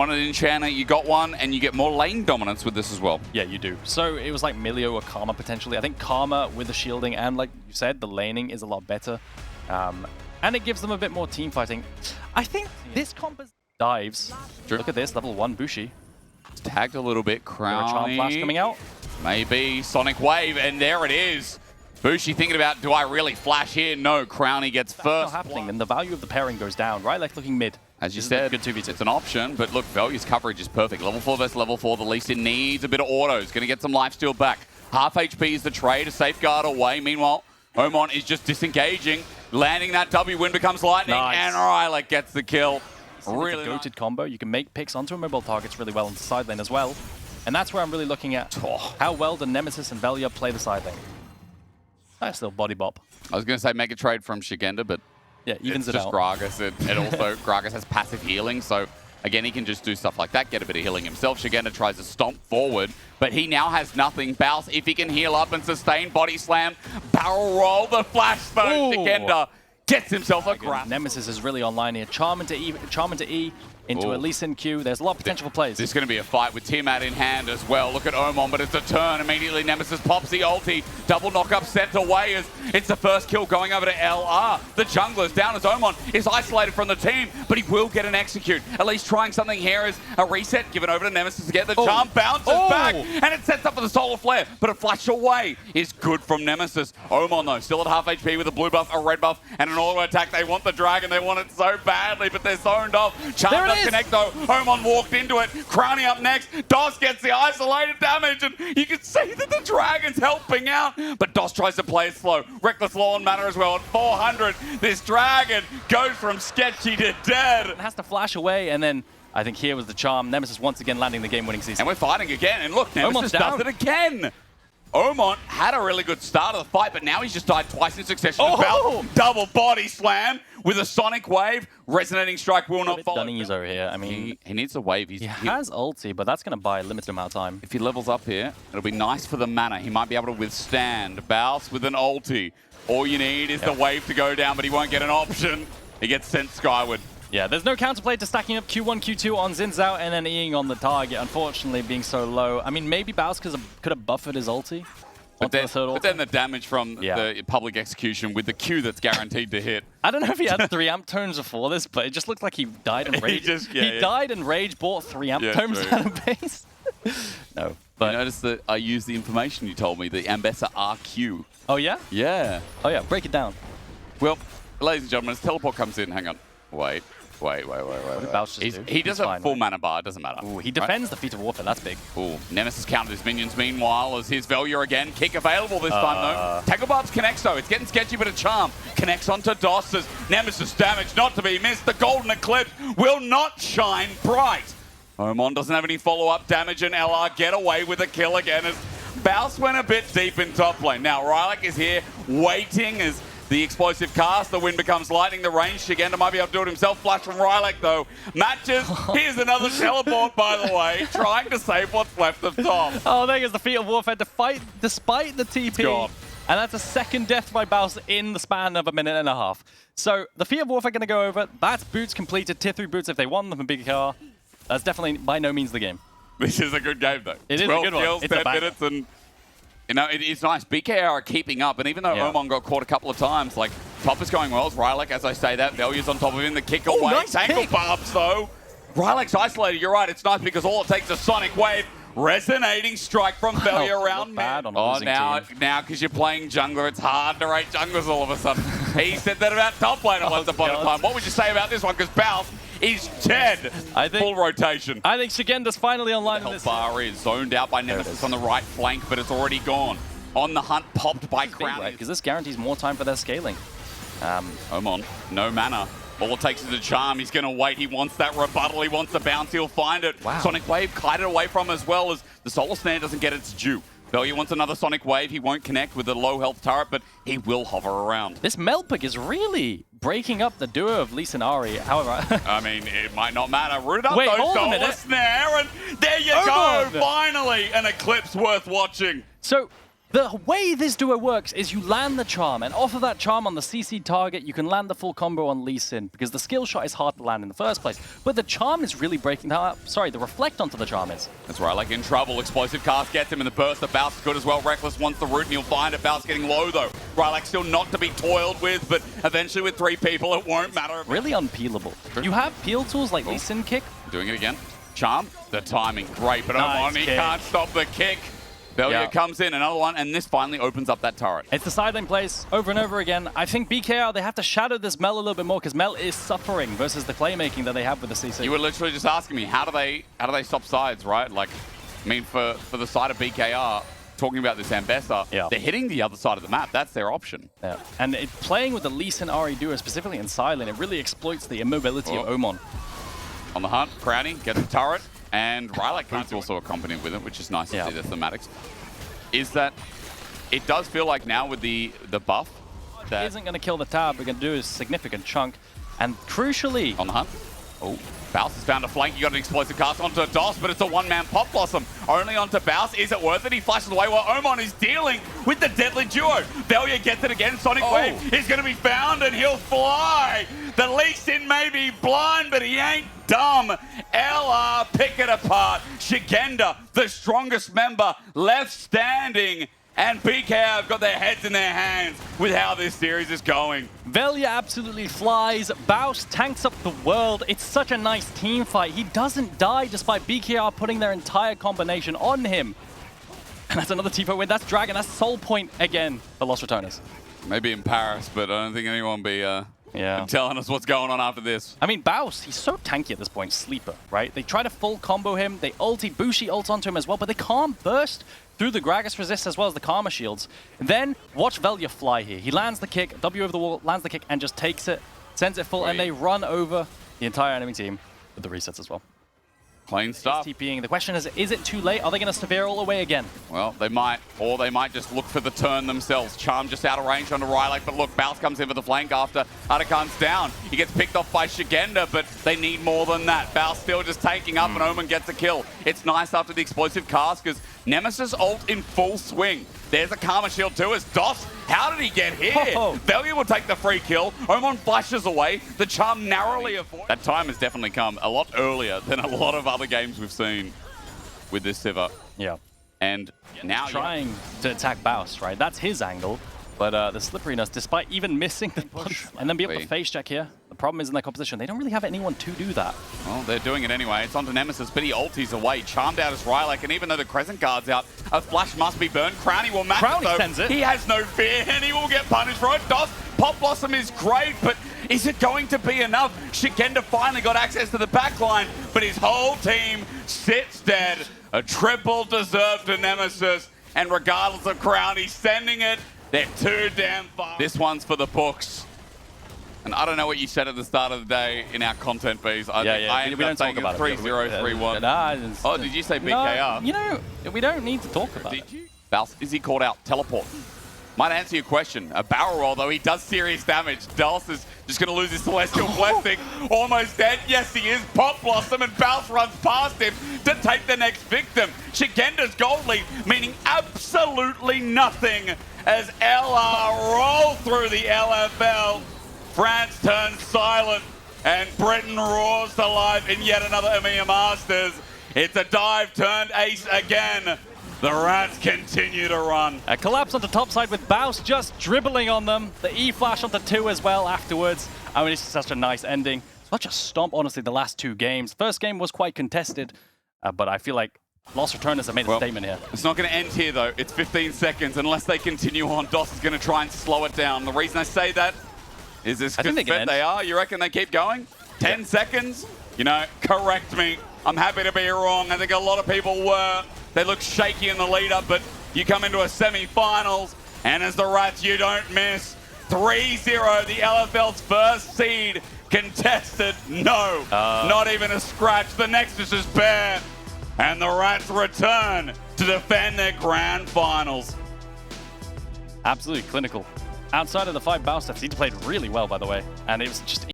On an enchanter, you got one, and you get more lane dominance with this as well. Yeah, you do. So it was like Milio or Karma potentially. I think Karma with the shielding and, like you said, the laning is a lot better. And it gives them a bit more team fighting. I think this comp dives. True. Look at this, level 1 Bushi. It's tagged a little bit. Crowny. Charm Flash coming out. Maybe Sonic Wave, and there it is. Bushi thinking about, do I really flash here? No, Crowny gets That's first. not happening, then the value of the pairing goes down, right? Like looking mid. As you This is said, a good 2v2. it's an option, but look, Value's coverage is perfect. Level 4 versus level 4, the Lee Sin needs a bit of autos. Going to get some lifesteal back. Half HP is the trade, a safeguard away. Meanwhile, Omon is just disengaging. Landing that W, Wind becomes lightning, Nice. and Rylek gets the kill. Really With the goated combo, you can make picks onto immobile targets really well on the side lane as well. And that's where I'm really looking at how well do Nemesis and Velia play the side lane. Nice little body bop. I was going to say make a trade from Shigenda, but Yeah, evens it's it just out. Gragas. And also, Gragas has passive healing, so again, he can just do stuff like that, get a bit of healing himself. Shigenda tries to stomp forward, but he now has nothing. Bounce, if he can heal up and sustain body slam, barrel roll, the flash though. Shigenda gets himself a grab. Nemesis is really online here. Charm into E, into a Lee Sin Q. There's a lot of potential for plays. This is going to be a fight with Tiamat in hand as well. Look at Omon, but it's a turn. Immediately, Nemesis pops the ulti. Double knock-up sent away as it's the first kill going over to LR. The jungler's down as Omon is isolated from the team, but he will get an execute. At least trying something here is a reset given over to Nemesis to get the charm. Bounces back, and it sets up for the solar flare, but a flash away is good from Nemesis. Omon, though, still at half HP with a blue buff, a red buff, and an auto attack. They want the dragon. They want it so badly, but they're zoned off. Charm does connect, though. Omon walked into it. Crowny up next. Dos gets the isolated damage, and you can see that the dragon's helping out, but Dos tries to play it slow. Reckless Law and Manner as well. At 400, this dragon goes from sketchy to dead. It has to flash away, and then I think here was the charm. Nemesis once again landing the game-winning CC. And we're fighting again, and look, Nemesis does it again. Omon had a really good start of the fight, but now he's just died twice in succession. Double body slam with a Sonic Wave. Resonating Strike will not follow. Dunnies over here. I mean, he needs a wave. He has ulti, but that's going to buy a limited amount of time. If he levels up here, it'll be nice for the mana. He might be able to withstand Baus with an ulti. All you need is the wave to go down, but he won't get an option. He gets sent skyward. Yeah, there's no counterplay to stacking up Q1, Q2 on Xin Zhao and then Eing on the target, unfortunately being so low. I mean, maybe Baus could have buffered his ulti. But then the damage from the public execution with the Q that's guaranteed to hit. I don't know if he had 3 amp tones before this, but it just looked like he died in rage. He died in rage, bought 3 amp tones out of base. No. But you notice that I used the information you told me, the Ambessa RQ. Oh, yeah? Yeah. Oh, yeah. Break it down. Well, ladies and gentlemen, as teleport comes in, hang on. Wait. He does have full mana bar, it doesn't matter. Ooh, he defends the Feat of Warfare, that's big. Ooh, Nemesis countered his minions meanwhile as his Velia again. Kick available this time though. Tackle Barbs connects though, it's getting sketchy but a charm. Connects onto Dos as Nemesis damage not to be missed. The Golden Eclipse will not shine bright. Omon doesn't have any follow-up damage and LR get away with a kill again as Baus went a bit deep in top lane. Now Rylek is here waiting as the explosive cast, the wind becomes lightning, the range, Shigenda might be able to do it himself. Flash from Rylek though. Matches, here's another teleport by the way, trying to save what's left of top. Oh, there goes the Feat of Warfare to fight despite the TP. And that's a second death by Baus in the span of a minute and a half. So the Feat of Warfare going to go over. That's boots completed, tier 3 boots if they won them from BKR. That's definitely by no means the game. This is a good game though. It is a good one. 12 kills, It's 10 minutes and... You know, it's nice. BKR are keeping up, and even though Omon got caught a couple of times, like, top is going well. As Rylek, as I say that, Velia's on top of him, the kick away. Nice Tangle Barbs, though. Rylek's isolated, you're right, it's nice because all it takes is a Sonic Wave. Resonating Strike from Velia around bad on now because you're playing jungler, it's hard to rate junglers all of a sudden. He said that about top laner once upon a time. What would you say about this one? Because Baus is dead. Full rotation. I think Shigenda's finally online in this. Bar is zoned out by Nemesis on the right flank, but it's already gone. On the hunt, popped by Crowny. Because this guarantees more time for their scaling. Omon, no mana. All it takes is a charm. He's going to wait. He wants that rebuttal. He wants the bounce. He'll find it. Wow. Sonic Wave kited away from as well as the Solar Snare doesn't get its due. Velia wants another Sonic Wave. He won't connect with a low health turret, but he will hover around. This Melpick is really breaking up the duo of Lee Sin Ari. However, I mean, it might not matter. Root up Wait, those hold a Solar minute. Snare, and there you go. Finally, an Eclipse worth watching. So The way this duo works is you land the charm, and off of that charm on the CC target, you can land the full combo on Lee Sin, because the skill shot is hard to land in the first place. But the charm is really breaking down. Sorry, the reflect onto the charm is. That's right, like in trouble. Explosive cast gets him in the burst. The bounce is good as well. Reckless wants the root, and he'll find it. Bounce getting low, though. Rylak still not to be toiled with, but eventually with 3 people, it won't matter. Really unpeelable. You have peel tools like Lee Sin kick. Doing it again. Charm. The timing, great, but Nice he kick. can't stop the kick. Velia comes in, another one, and this finally opens up that turret. It's the sideline plays over and over again. I think BKR, they have to shadow this Mel a little bit more, because Mel is suffering versus the playmaking that they have with the CC. You were literally just asking me, how do they stop sides, right? Like, I mean, for the side of BKR, talking about this Ambessa, they're hitting the other side of the map. That's their option. Yeah. And playing with the Lee Sin RE duo, specifically in silent, it really exploits the immobility of Omon. On the hunt, Crowny gets the turret, and Rylak is also accompanied with it, which is nice to see the thematics. Is that it does feel like now with the buff that isn't going to kill the tower, but going to do a significant chunk. And crucially, on the hunt. Oh, Baus has found a flank. You got an explosive cast onto DOS, but it's a one-man Pop Blossom. Only onto Baus. Is it worth it? He flashes away while Omon is dealing with the deadly duo. Velia gets it again. Sonic Wave is going to be found, and he'll fly. The Lee Sin may be blind, but he ain't dumb. LR pick it apart. Shigenda, the strongest member left standing. And BKR have got their heads in their hands with how this series is going. Velia absolutely flies. Baus tanks up the world. It's such a nice team fight. He doesn't die despite BKR putting their entire combination on him. And that's another team fight win. That's Dragon. That's Soul Point again for Los Ratones. Maybe in Paris, but I don't think anyone be telling us what's going on after this. I mean, Baus, he's so tanky at this point. Sleeper, right? They try to full combo him. They ulti, Bushi ults onto him as well, but they can't burst through the Gragas resist as well as the Karma shields. And then watch Velia fly here. He lands the kick, W over the wall, lands the kick, and just takes it, sends it full, and they run over the entire enemy team with the resets as well. Clean stuff. TPing. The question is it too late? Are they going to severe all the way again? Well, they might, or they might just look for the turn themselves. Charm just out of range onto Rylak, but look, Baus comes in for the flank after Atakan's down. He gets picked off by Shigenda, but they need more than that. Baus still just taking up, and Omen gets a kill. It's nice after the explosive cast, because Nemesis ult in full swing. There's a Karma shield too, as DOS, how did he get here? Velia will take the free kill. Omen flashes away. The charm narrowly avoids. That time has definitely come a lot earlier than a lot of other games we've seen with this Sivir. Yeah. And now trying to attack Baus, right? That's his angle. But the slipperiness, despite even missing the punch, and then be able to face check here. The problem is in their composition. They don't really have anyone to do that. Well, they're doing it anyway. It's onto Nemesis, but he ulties away. Charmed out as Rylak, and even though the Crescent Guard's out, a flash must be burned. Crowny will match it, though. Sends it. He has no fear, and he will get punished for it. DOS, Pop Blossom is great, but is it going to be enough? Shigenda finally got access to the backline, but his whole team sits dead. A triple deserved to Nemesis, and regardless of Crowny sending it, they're too damn far. This one's for the books. And I don't know what you said at the start of the day in our content piece. I ended up saying 3-0, 3-1. Oh, did you say BKR? No, you know, we don't need to talk about it. Did you? Baus, is he called out? Teleport. Might answer your question. A barrel roll, though, he does serious damage. Dulce is just going to lose his Celestial Blessing. Almost dead. Yes, he is. Pop Blossom, and Baus runs past him to take the next victim. Shigenda's gold lead, meaning absolutely nothing as LR roll through the LFL. France turns silent, and Britain roars to life in yet another EMEA Masters. It's a dive turned ace again. The Rats continue to run. A collapse onto top side with Baus just dribbling on them. The E-flash onto 2 as well afterwards. I mean, it's such a nice ending. Such a stomp, honestly, the last 2 games. First game was quite contested, but I feel like Los Ratones have made a statement here. It's not going to end here, though. It's 15 seconds. Unless they continue on, DOS is going to try and slow it down. The reason I say that is this because they are. You reckon they keep going? 10 seconds? You know, correct me. I'm happy to be wrong. I think a lot of people were. They look shaky in the lead-up, but you come into a semi-finals, and as the Rats, you don't miss. 3-0, the LFL's first seed contested. No, not even a scratch. The Nexus is bare, and the Rats return to defend their grand finals. Absolutely clinical. Outside of the 5 Baus steps, he played really well, by the way, and it was just